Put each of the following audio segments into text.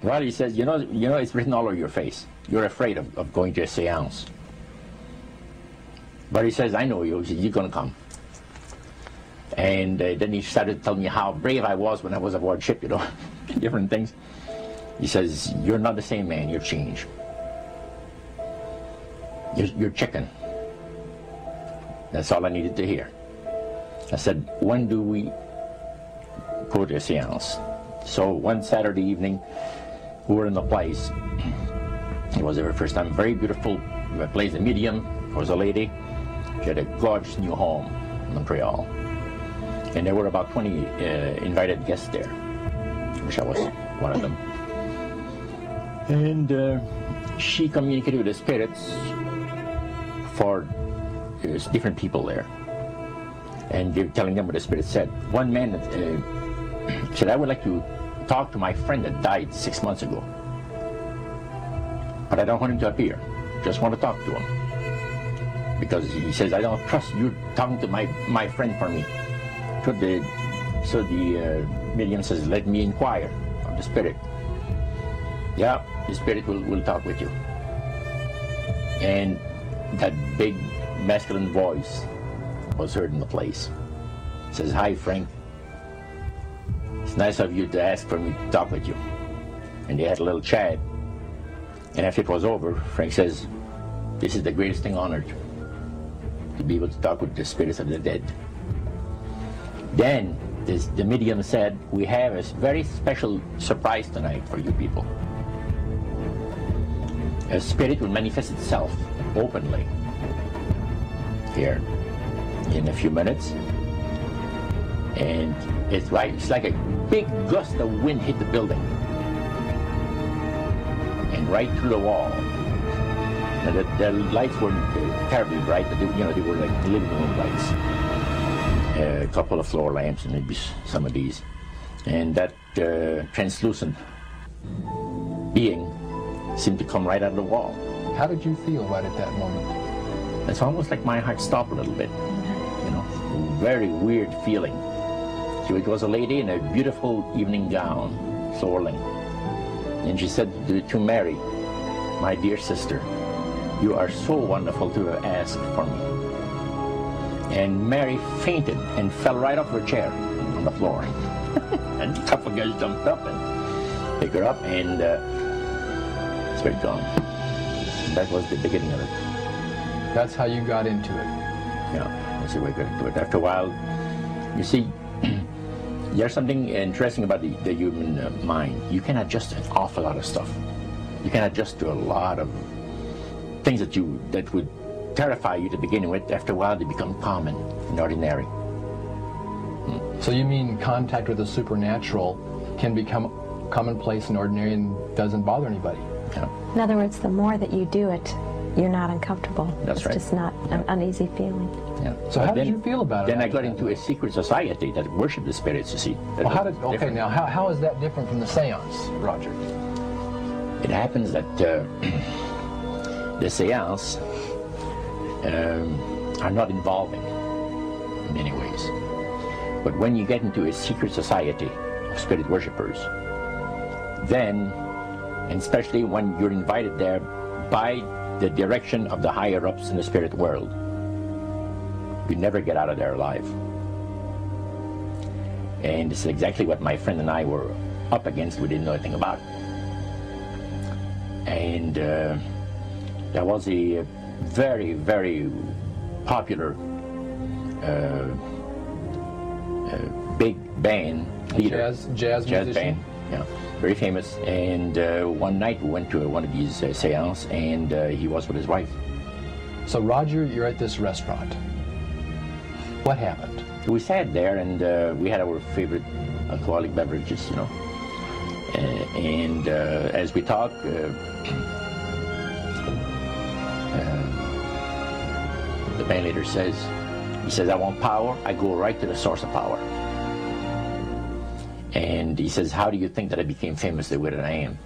Well, he says, you know, it's written all over your face. You're afraid of going to a seance. But he says, I know you. He says, you're going to come. And then he started telling me how brave I was when I was aboard ship, you know, different things. He says, you're not the same man, you're changed. You're chicken. That's all I needed to hear. I said, when do we go to a seance? So one Saturday evening, we were in the place. It was our first time. Very beautiful place. The medium was a lady. She had a gorgeous new home in Montreal. And there were about 20 invited guests there, which I was one of them. And she communicated with the spirits for different people there. And they were telling them what the spirit said. One man said, I would like to talk to my friend that died 6 months ago. But I don't want him to appear. Just want to talk to him. Because he says, I don't trust you talking to my friend for me. So the medium says, let me inquire of the spirit. Yeah, the spirit will talk with you. And that big masculine voice was heard in the place. It says, hi Frank, it's nice of you to ask for me to talk with you. And they had a little chat. And after it was over, Frank says, this is the greatest thing on earth, to be able to talk with the spirits of the dead. Then the medium said, we have a very special surprise tonight for you people. A spirit will manifest itself openly here in a few minutes. And it's like a big gust of wind hit the building. And right through the wall. Now the lights weren't terribly bright, but they were like living room lights. A couple of floor lamps and maybe some of these. And that translucent being seemed to come right out of the wall. How did you feel right at that moment? It's almost like my heart stopped a little bit, you know, very weird feeling. So it was a lady in a beautiful evening gown, swirling. And she said to Mary, my dear sister, you are so wonderful to have asked for me. And Mary fainted and fell right off her chair on the floor. And a couple of guys jumped up and picked her up, and spirit gone. And that was the beginning of it. That's how you got into it. Yeah, that's the way I got into it. After a while, you see, there's something interesting about the human mind. You can adjust to an awful lot of stuff. You can adjust to a lot of things that would terrify you to begin with. After a while, they become common and ordinary. So you mean contact with the supernatural can become commonplace and ordinary and doesn't bother anybody? Yeah. In other words, the more that you do it, you're not uncomfortable. That's right. It's just not an uneasy feeling. Yeah. So how did you feel about it? Then I got into a secret society that worshiped the spirits, you see. Well, how is that different from the seance, Roger? It happens that the seance are not involving in many ways. But when you get into a secret society of spirit worshippers, then, and especially when you're invited there by the direction of the higher-ups in the spirit world, you never get out of there alive. And this is exactly what my friend and I were up against. We didn't know anything about. And there was a very, very popular big band leader. Jazz band, yeah, very famous. And one night we went to one of these seances, and he was with his wife. So Roger, you're at this restaurant. What happened? We sat there, and we had our favorite alcoholic beverages, you know. And as we talked, the band leader says, I want power. I go right to the source of power. And he says, how do you think that I became famous the way that I am?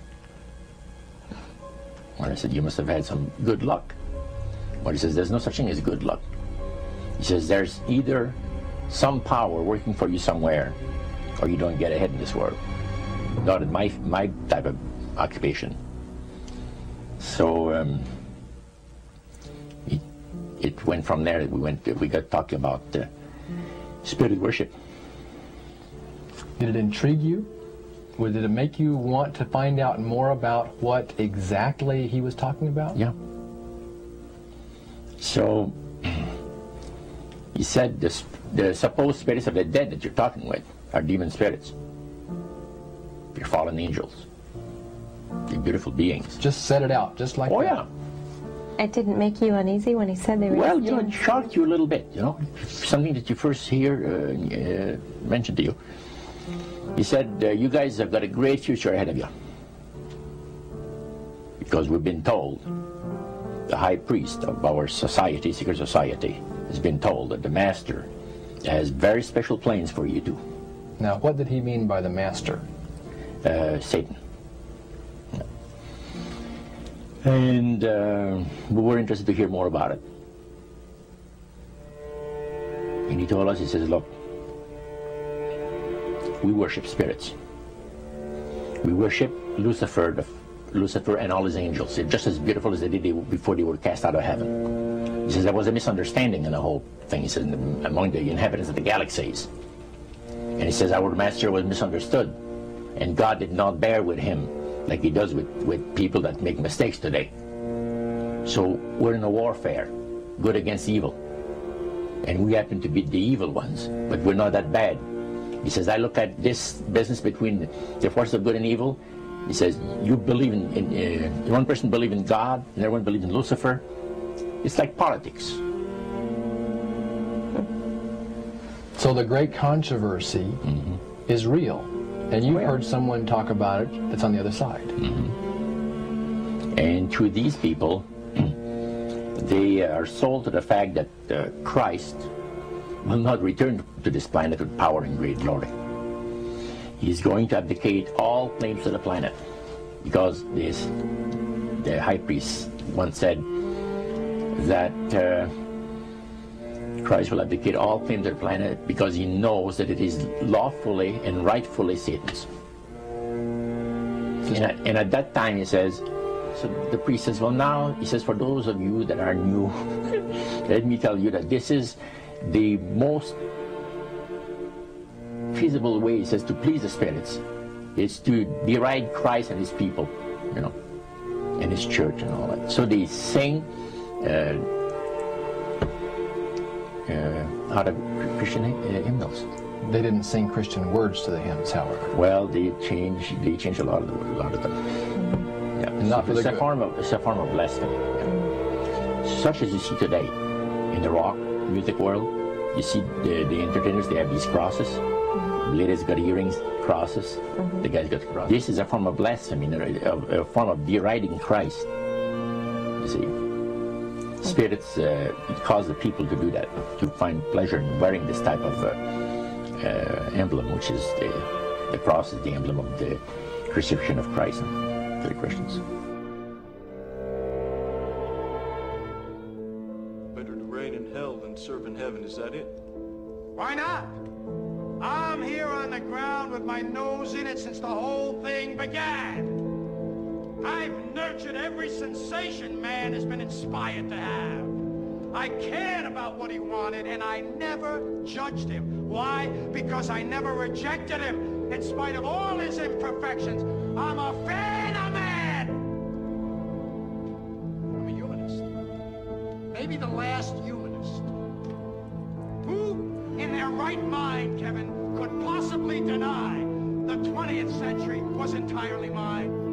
Well, I said, you must have had some good luck. Well, he says, there's no such thing as good luck. He says, there's either some power working for you somewhere, or you don't get ahead in this world. Not in my type of occupation. So it went from there. We got talking about spirit worship. Did it intrigue you? Did it make you want to find out more about what exactly he was talking about? Yeah. So he said the supposed spirits of the dead that you're talking with are demon spirits. They're fallen angels. They're beautiful beings. Just set it out, just like Oh, that. yeah. It didn't make you uneasy when he said they were Well, just you know, it demons? shocked you a little bit, you know, something that you first hear mentioned to you. He said, you guys have got a great future ahead of you. Because we've been told, the high priest of our society, secret society, has been told that the master has very special plans for you too. Now, what did he mean by the master? Satan. And we were interested to hear more about it. And he told us, he says, look, we worship spirits. We worship Lucifer and all his angels. They're just as beautiful as they did before they were cast out of heaven. He says there was a misunderstanding in the whole thing. He says among the inhabitants of the galaxies. And he says our master was misunderstood. And God did not bear with him like he does with people that make mistakes today. So we're in a warfare, good against evil. And we happen to be the evil ones, but we're not that bad. He says, I look at this business between the forces of good and evil. He says, you believe in one person believes in God, and everyone believes in Lucifer. It's like politics. So the great controversy is real. And you've heard someone talk about it that's on the other side. And to these people, they are sold to the fact that Christ will not return to this planet with power and great glory. He's going to abdicate all claims to the planet, because the high priest once said that Christ will abdicate all claims to the planet because he knows that it is lawfully and rightfully Satan's. And at that time, he says, so the priest says, well, now, he says, for those of you that are new, let me tell you that this is the most feasible way, he says, to please the spirits. Is to deride Christ and his people, you know, and his church and all that. So they sing out of Christian hymnals. They didn't sing Christian words to the hymns, however. Well, they changed a lot of them. Yeah. And not for the good. It's a form of blasphemy. Yeah. Such as you see today in the rock music world. You see the entertainers, they have these crosses. The ladies got earrings, crosses. The guys got crosses. This is a form of blasphemy, a form of deriding Christ. You see. Spirits cause the people to do that, to find pleasure in wearing this type of emblem, which is the cross is the emblem of the crucifixion of Christ for the Christians. Better to reign in hell than serve in heaven, is that it? Why not? I'm here on the ground with my nose in it since the whole thing began. I've nurtured every sensation man has been inspired to have. I cared about what he wanted, and I never judged him. Why? Because I never rejected him. In spite of all his imperfections, I'm a fan of man. I'm a humanist. Maybe the last humanist. Who, in their right mind, Kevin, could possibly deny the 20th century was entirely mine?